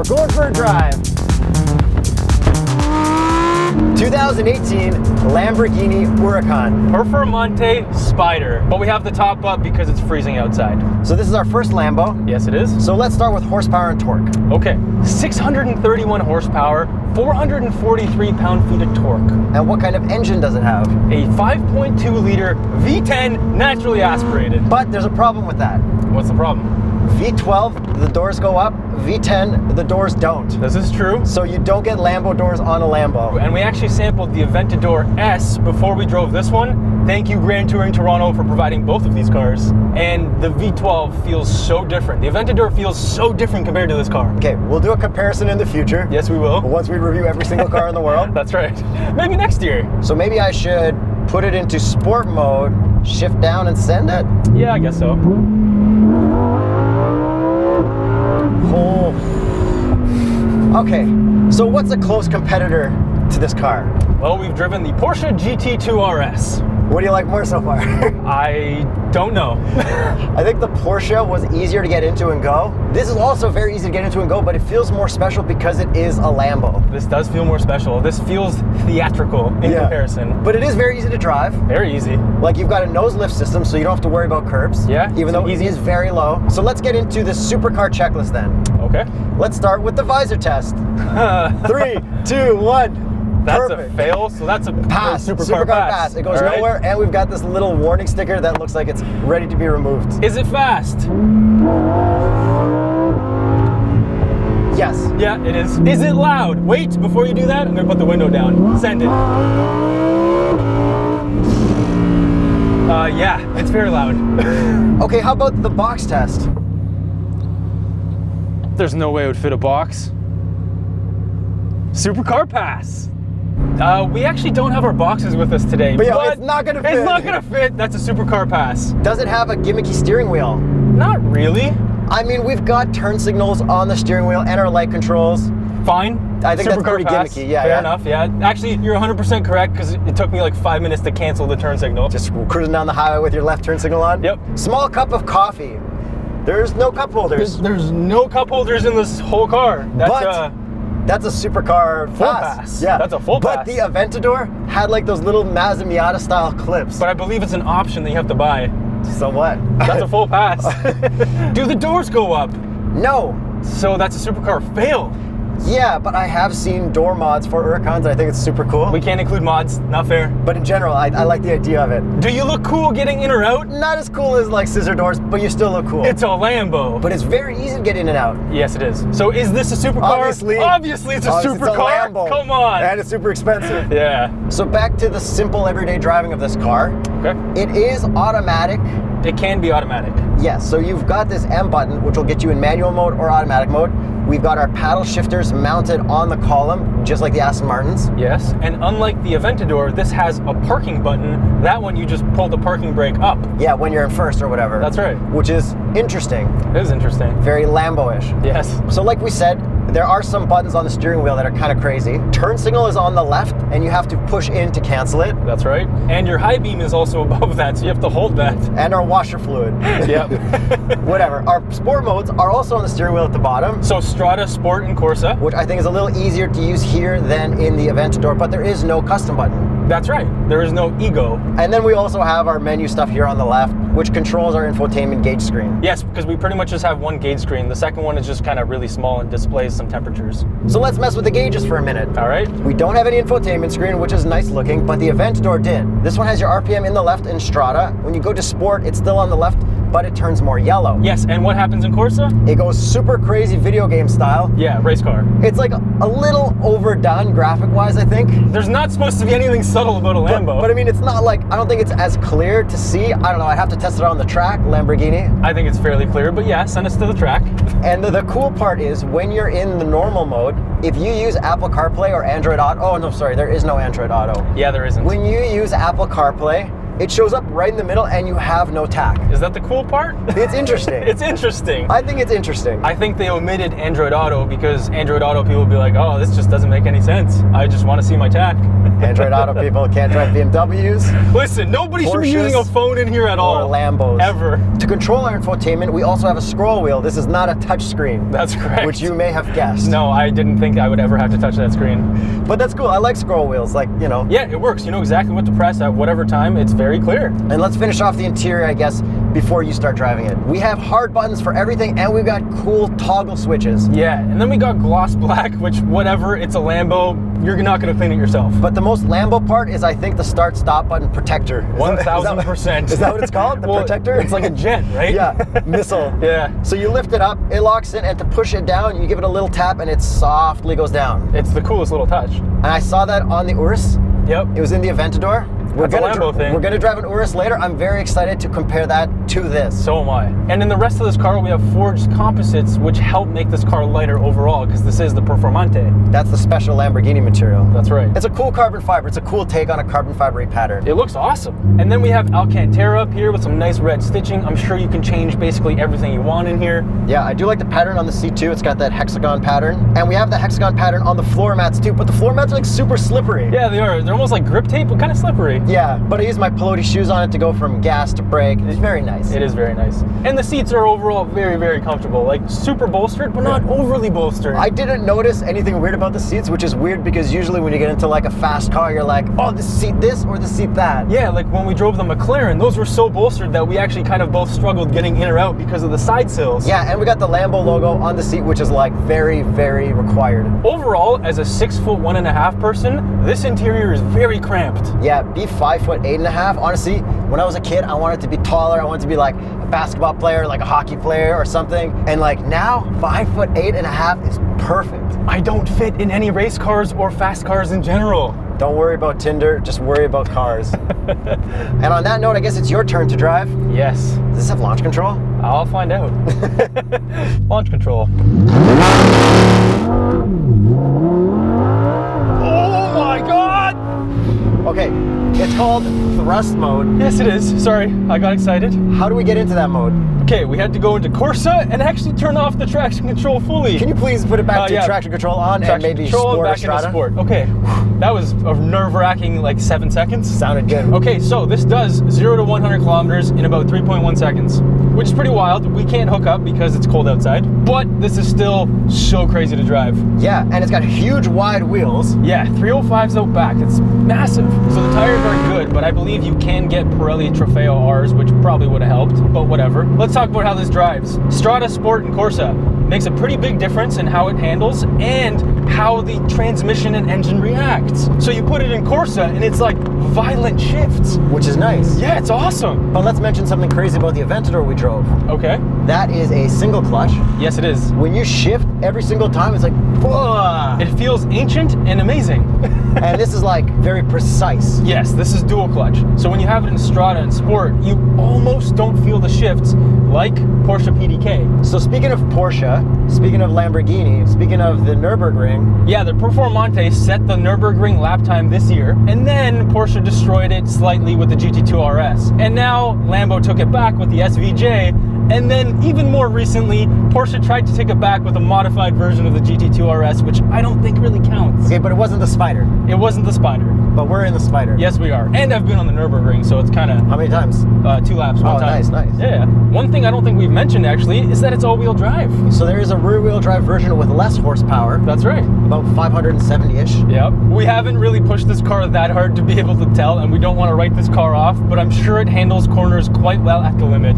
going for a drive. 2018 Lamborghini Huracan Performante Spyder. But we have the top up because it's freezing outside. So this is our first Lambo. Yes, it is. So let's start with horsepower and torque. Okay, 631 horsepower, 443 pound-feet of torque. And what kind of engine does it have? A 5.2 liter V10 naturally aspirated. But there's a problem with that. What's the problem? V12, the doors go up. V10, the doors don't. This is true. So you don't get Lambo doors on a Lambo. And we actually sampled the Aventador S before we drove this one. Thank you, Grand Touring Toronto, for providing both of these cars. And the V12 feels so different. The Aventador feels so different compared to this car. Okay, we'll do a comparison in the future. Yes, we will. Once we review every single car in the world. That's right. Maybe next year. So maybe I should put it into sport mode, shift down and send it? Yeah, I guess so. Oh. Okay, so what's a close competitor to this car? Well, we've driven the Porsche GT2 RS. What do you like more so far? I don't know. I think the Porsche was easier to get into and go. This is also very easy to get into and go, but it feels more special because it is a Lambo. This does feel more special. This feels theatrical in comparison. But it is very easy to drive. Very easy. Like you've got a nose lift system, so you don't have to worry about curbs. Yeah. Even though it is very low. So let's get into the supercar checklist then. Okay. Let's start with the visor test. 3, 2, 1. That's Perfect. a fail, so that's a pass. supercar pass. It goes All right. nowhere, and we've got this little warning sticker that looks like it's ready to be removed. Is it fast? Yes. Yeah, it is. Is it loud? Wait, before you do that, I'm gonna put the window down. Send it. Yeah, it's very loud. Okay, how about the box test? There's no way it would fit a box. Supercar pass. We actually don't have our boxes with us today. But yeah, it's not gonna fit. It's not gonna fit. That's a supercar pass. Does it have a gimmicky steering wheel? Not really. I mean, we've got turn signals on the steering wheel and our light controls. Fine. I think that's pretty gimmicky. Yeah, Fair enough. Yeah. Actually, you're 100% correct because it took me like 5 minutes to cancel the turn signal. Just cruising down the highway with your left turn signal on. Yep. Small cup of coffee. There's no cup holders. There's no cup holders in this whole car. That's a supercar full pass. Yeah, that's a full pass. But the Aventador had like those little Mazda Miata style clips. But I believe it's an option that you have to buy. So what? That's a full pass. Do the doors go up? No. So that's a supercar fail. Yeah, but I have seen door mods for Huracans, and I think it's super cool. We can't include mods, not fair. But in general, I like the idea of it. Do you look cool getting in or out? Not as cool as like scissor doors, but you still look cool. It's a Lambo. But it's very easy to get in and out. Yes, it is. So is this a supercar? Obviously it's a supercar. It's a Lambo. Come on. And it's super expensive. Yeah. So back to the simple everyday driving of this car. Okay. It is automatic. It can be automatic. Yes, so you've got this M button, which will get you in manual mode or automatic mode. We've got our paddle shifters mounted on the column, just like the Aston Martins. Yes, and unlike the Aventador, this has a parking button. That one, you just pull the parking brake up. Yeah, when you're in first or whatever. That's right. Which is interesting. It is interesting. Very Lambo-ish. Yes. So like we said, there are some buttons on the steering wheel that are kind of crazy. Turn signal is on the left, and you have to push in to cancel it. That's right. And your high beam is also above that, so you have to hold that. And our washer fluid. Yep. Whatever. Our sport modes are also on the steering wheel at the bottom. So Strada, Sport, and Corsa. Which I think is a little easier to use here than in the Aventador, but there is no custom button. That's right. There is no ego. And then we also have our menu stuff here on the left, which controls our infotainment gauge screen. Yes, because we pretty much just have one gauge screen. The second one is just kind of really small and displays some temperatures. So let's mess with the gauges for a minute. All right. We don't have any infotainment screen, which is nice looking, but the Aventador did. This one has your RPM in the left in Strada. When you go to Sport, it's still on the left, but it turns more yellow. Yes, and what happens in Corsa? It goes super crazy video game style. Yeah, race car. It's like a little overdone graphic-wise, I think. There's not supposed to be anything subtle about a Lambo. But I mean, it's not like, I don't think it's as clear to see. I don't know, I'd have to test it out on the track, Lamborghini. I think it's fairly clear, but yeah, send us to the track. And the cool part is, when you're in the normal mode, if you use Apple CarPlay or Android Auto, oh no, sorry, there is no Android Auto. Yeah, there isn't. When you use Apple CarPlay, it shows up right in the middle and you have no tach. Is that the cool part? It's interesting. It's interesting. I think it's interesting. I think they omitted Android Auto because Android Auto people will be like, oh, this just doesn't make any sense. I just want to see my tach. Android Auto people can't drive BMWs. Listen, nobody should be Porsches using a phone in here at all. Or Lambos. Ever. To control our infotainment, we also have a scroll wheel. This is not a touch screen. That's correct. Which you may have guessed. No, I didn't think I would ever have to touch that screen. But that's cool. I like scroll wheels, like, you know. Yeah, it works. You know exactly what to press at whatever time. It's very clear. And let's finish off the interior, I guess, before you start driving it. We have hard buttons for everything, and we've got cool toggle switches. Yeah, and then we got gloss black, which whatever, it's a Lambo, you're not gonna clean it yourself. But the most Lambo part is, I think, the start-stop button protector. 1000%. Is that what it's called? The protector? It's like a jet, right? Yeah, missile. Yeah. So you lift it up, it locks in, and to push it down, you give it a little tap, and it softly goes down. It's the coolest little touch. And I saw that on the Urus. Yep. It was in the Aventador. We're That's a Lambo thing. We're gonna drive an Urus later. I'm very excited to compare that to this. So am I. And in the rest of this car, we have forged composites, which help make this car lighter overall, because this is the Performante. That's the special Lamborghini material. That's right. It's a cool carbon fiber. It's a cool take on a carbon fibery pattern. It looks awesome. And then we have Alcantara up here with some nice red stitching. I'm sure you can change basically everything you want in here. Yeah, I do like the pattern on the seat too. It's got that hexagon pattern. And we have the hexagon pattern on the floor mats too, but the floor mats are like super slippery. Yeah, they are. They're almost like grip tape, but kind of slippery. Yeah, but I use my pelote shoes on it to go from gas to brake. It's very nice. It is very nice. And the seats are overall very, very comfortable. Like super bolstered, but not overly bolstered. I didn't notice anything weird about the seats, which is weird because usually when you get into like a fast car, you're like, oh, this seat this or the seat that. Yeah, like when we drove the McLaren, those were so bolstered that we actually kind of both struggled getting in or out because of the side sills. Yeah, and we got the Lambo logo on the seat, which is like very, very required. Overall, as a 6'1.5" person, this interior is very cramped. Yeah, be 5'8.5". Honestly, when I was a kid, I wanted to be taller. I wanted to be like a basketball player, like a hockey player or something. And like now, 5'8.5" is perfect. I don't fit in any race cars or fast cars in general. Don't worry about Tinder, just worry about cars. And on that note, I guess it's your turn to drive. Yes. Does this have launch control? I'll find out. Launch control. Oh my God! Okay, it's called thrust mode. Yes, it is. Sorry, I got excited. How do we get into that mode? Okay, we had to go into Corsa and actually turn off the traction control fully. Can you please put it back to yeah. traction control on Traction and maybe control sport back or strata? into sport. Okay, that was a nerve-wracking like 7 seconds. Sounded good. Okay, so this does 0 to 100 kilometers in about 3.1 seconds, which is pretty wild. We can't hook up because it's cold outside, but this is still so crazy to drive. Yeah, and it's got huge wide wheels. Yeah, 305s out back. It's massive. So the tires are good, but I believe you can get Pirelli Trofeo Rs, which probably would have helped, but whatever. Let's talk about how this drives. Strata, Sport, and Corsa makes a pretty big difference in how it handles and how the transmission and engine reacts. So you put it in Corsa and it's like violent shifts. Which is nice. Yeah, it's awesome. But let's mention something crazy about the Aventador we drove. Okay. That is a single clutch. Yes, it is. When you shift every single time, it's like, whoa. It feels ancient and amazing. And this is like very precise. Yes, this is dual clutch. So when you have it in Strata and Sport, you almost don't feel the shifts like Porsche PDK. So speaking of Porsche, speaking of Lamborghini, speaking of the Nürburgring. Yeah, the Performante set the Nürburgring lap time this year, and then Porsche destroyed it slightly with the GT2 RS. And now Lambo took it back with the SVJ, and then even more recently, Porsche tried to take it back with a modified version of the GT2 RS, which I don't think really counts. Okay, but it wasn't the Spyder. It wasn't the Spyder. But we're in the Spyder. Yes, we are. And I've been on the Nürburgring, so it's kind of... How many times? 2 laps, one time. Nice, nice. Yeah. One thing I don't think we've mentioned, actually, is that it's all-wheel drive. So there is a rear-wheel drive version with less horsepower. That's right. About 570-ish. Yep. We haven't really pushed this car that hard to be able to tell, and we don't want to write this car off, but I'm sure it handles corners quite well at the limit.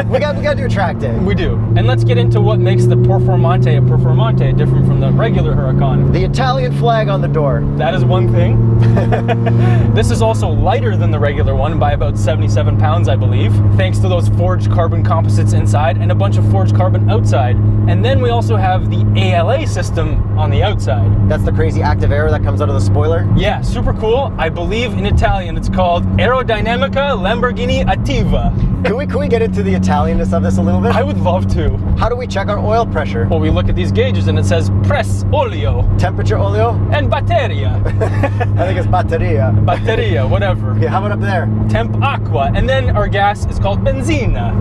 we got to do a track day. We do. And let's get into what makes the Performante a Performante different from the regular Huracan. The Italian flag on the door. That is one thing. This is also lighter than the regular one by about 77 pounds, I believe, thanks to those forged carbon composites inside and a bunch of forged carbon outside. And then we also have the ALA system on the outside. That's the crazy active air that comes out of the spoiler? Yeah, super cool. I believe in Italian it's called Aerodinamica Lamborghini Attiva. Can we get into the Italianness of this a little bit? I would love to. How do we check our oil pressure? Well, we look at these gauges and it says press olio Temperature oleo? and batteria. I think it's batteria. Batteria, whatever. Okay, how about up there? Temp aqua. And then our gas is called benzina.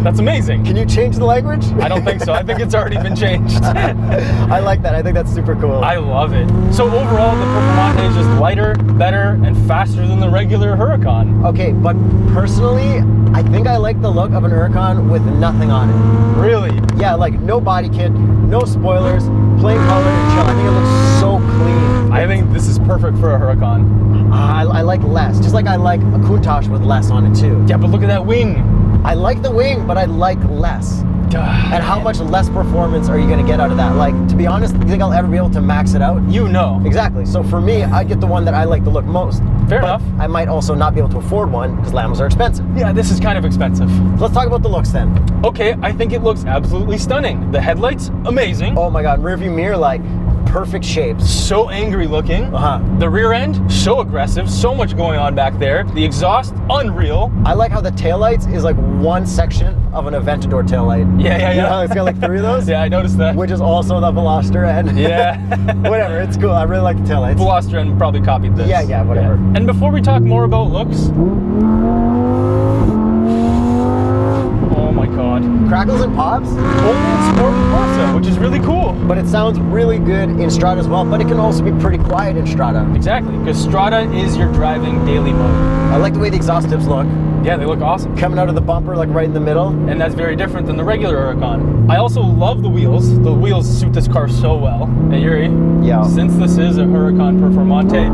That's amazing. Can you change the language? I don't think so. I think it's already been changed. I like that. I think that's super cool. I love it. So overall, the Performante is just lighter, better, and faster than the regular Huracan. Okay, but personally, I think I like the look of an Huracan with nothing on it. Really? Yeah, like no body kit, no spoilers, plain color and chill. I think it looks so clean. I think this is perfect for a Huracan. I like less, just like I like a Countach with less on it too. Yeah, but look at that wing. I like the wing, but I like less. And how much less performance are you going to get out of that? Like, to be honest, you think I'll ever be able to max it out? You know. Exactly. So for me, I get the one that I like the look most. Fair but enough. I might also not be able to afford one because Lambos are expensive. Yeah, this is kind of expensive. So let's talk about the looks then. Okay, I think it looks absolutely stunning. The headlights, amazing. Oh my God, rear view mirror, like perfect shapes. So angry looking. The rear end, so aggressive, so much going on back there. The exhaust, unreal. I like how the taillights is like one section of an Aventador taillight. Yeah. You know how it's got like 3 of those? Yeah, I noticed that. Which is also the Veloster end. Yeah. Whatever, it's cool. I really like the taillights. Veloster and probably copied this. Yeah, whatever. And before we talk more about looks, oh my God. Crackles and pops, Only in Sport and Corsa, which is really cool. but it sounds really good in Strada as well, but it can also be pretty quiet in Strada. Exactly, because Strada is your driving daily mode. I like the way the exhaust tips look. Yeah, they look awesome. Coming out of the bumper, like right in the middle. And that's very different than the regular Huracan. I also love the wheels. The wheels suit this car so well. Hey Yuri, Yeah. since this is a Huracan Performante,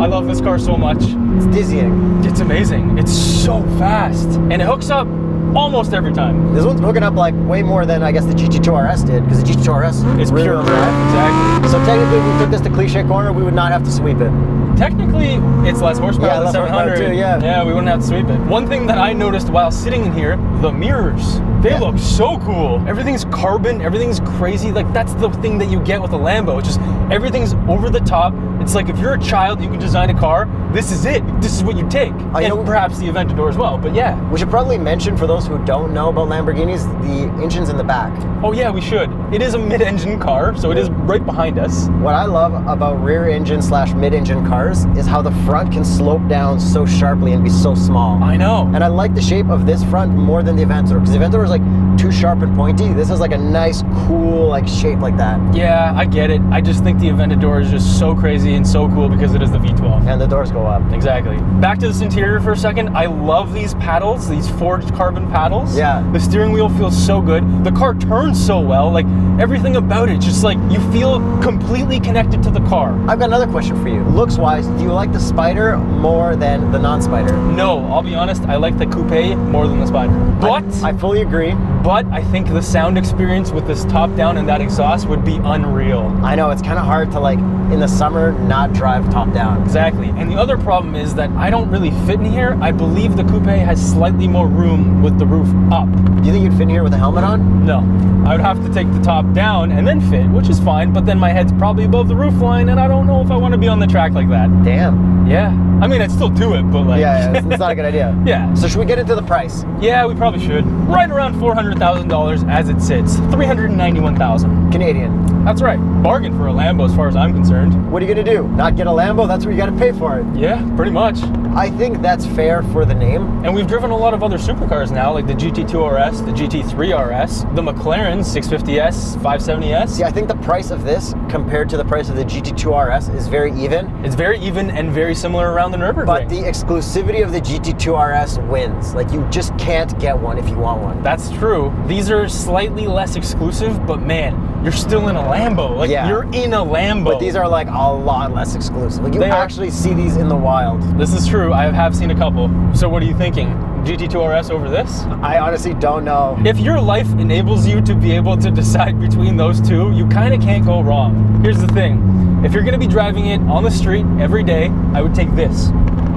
I love this car so much. It's dizzying. It's amazing. It's so fast. And it hooks up almost every time. This one's hooking up like way more than I guess the GT2 RS did, because the GT2 RS It's really pure don't drive. drive. Exactly. So technically, if we took this to Cliche Corner, we would not have to sweep it. Technically, it's less horsepower Yeah, than less horsepower 700. too, yeah. Yeah, we wouldn't have to sweep it. One thing that I noticed while sitting in here, the mirrors. They Yeah. look so cool. Everything's carbon, everything's crazy. Like, that's the thing that you get with a Lambo. It's just, everything's over the top. It's like, if you're a child, you can design a car. This is it. This is what you take. You And know- perhaps the Aventador as well, but yeah. We should probably mention, for those who don't know about Lamborghinis, the engines in the back. Oh yeah, we should. It is a mid-engine car, so it is right behind us. What I love about rear engine / mid-engine cars is how the front can slope down so sharply and be so small. I know. And I like the shape of this front more than the Aventador, because the Aventador is like too sharp and pointy. This is like a nice, cool, like shape like that. Yeah, I get it. I just think the Aventador is just so crazy and so cool because it is the V12. And the doors go up. Exactly. Back to this interior for a second. I love these paddles, these forged carbon paddles. Yeah. The steering wheel feels so good. The car turns so well. Like, everything about it, just like, you feel completely connected to the car. I've got another question for you. Looks-wise, do you like the Spyder more than the non-Spyder? No, I'll be honest, I like the coupe more than the Spyder. But I fully agree. I think the sound experience with this top down and that exhaust would be unreal. I know, it's kind of hard to, like, in the summer, not drive top down. Exactly. And the other problem is that I don't really fit in here. I believe the coupe has slightly more room with the roof up. Do you think you'd fit in here with a helmet on? No. I would have to take the top down and then fit, which is fine, but then my head's probably above the roof line, and I don't know if I want to be on the track like that. Damn. Yeah. I mean, I'd still do it, but like... Yeah, it's not a good idea. Yeah. So should we get into the price? Yeah, we probably should. Right around $400,000 as it sits. $391,000. Canadian. That's right. Bargain for a Lambo as far as I'm concerned. What are you gonna do? Not get a Lambo? That's what you gotta pay for it. Yeah, pretty much. I think that's fair for the name. And we've driven a lot of other supercars now, like the GT2 RS, the GT3 RS, the McLaren 650S, 570S. See, I think the price of this compared to the price of the GT2 RS is very even. It's very even and very similar around the Nürburgring. But the exclusivity of the GT2 RS wins. Like, you just can't get one if you want one. That's true. These are slightly less exclusive, but man, you're still in a Lambo. Like, Yeah. you're in a Lambo. But these are like a lot less exclusive. Like, you They are. actually see these in the wild. This is true. I have seen a couple. So what are you thinking? GT2 RS over this? I honestly don't know. If your life enables you to be able to decide between those two, you kind of can't go wrong. Here's the thing. If you're going to be driving it on the street every day, I would take this.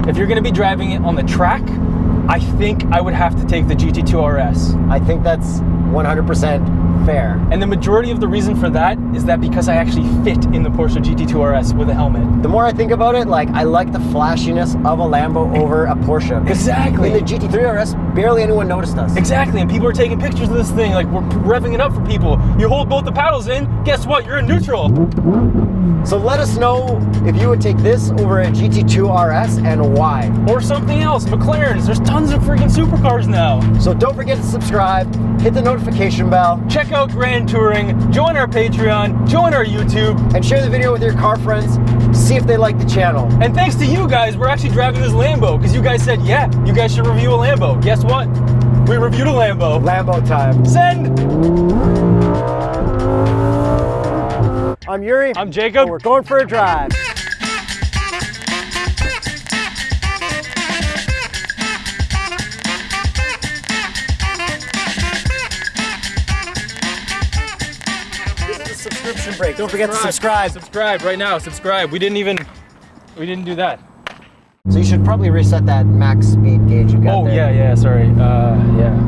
If you're going to be driving it on the track, I think I would have to take the GT2 RS. I think that's 100% fair. And the majority of the reason for that is that because I actually fit in the Porsche GT2 RS with a helmet. The more I think about it, like I like the flashiness of a Lambo over a Porsche. Exactly. In the GT3 RS, barely anyone noticed us. Exactly, and people are taking pictures of this thing, like we're revving it up for people. You hold both the paddles in, guess what? You're in neutral. So let us know if you would take this over a GT2 RS and why. Or something else, McLarens. There's tons of freaking supercars now. So don't forget to subscribe, hit the notification bell, Check out Grand Touring, join our Patreon, join our YouTube. and share the video with your car friends. See if they like the channel. And thanks to you guys, we're actually driving this Lambo because you guys said, yeah, you guys should review a Lambo. Guess what? We reviewed a Lambo. Lambo time. Send! I'm Yuri. I'm Jacob. And we're going for a drive. This is a subscription break. Don't forget to subscribe. Subscribe right now, subscribe. We didn't do that. So you should probably reset that max speed gauge you got there. Oh, yeah, sorry. Yeah.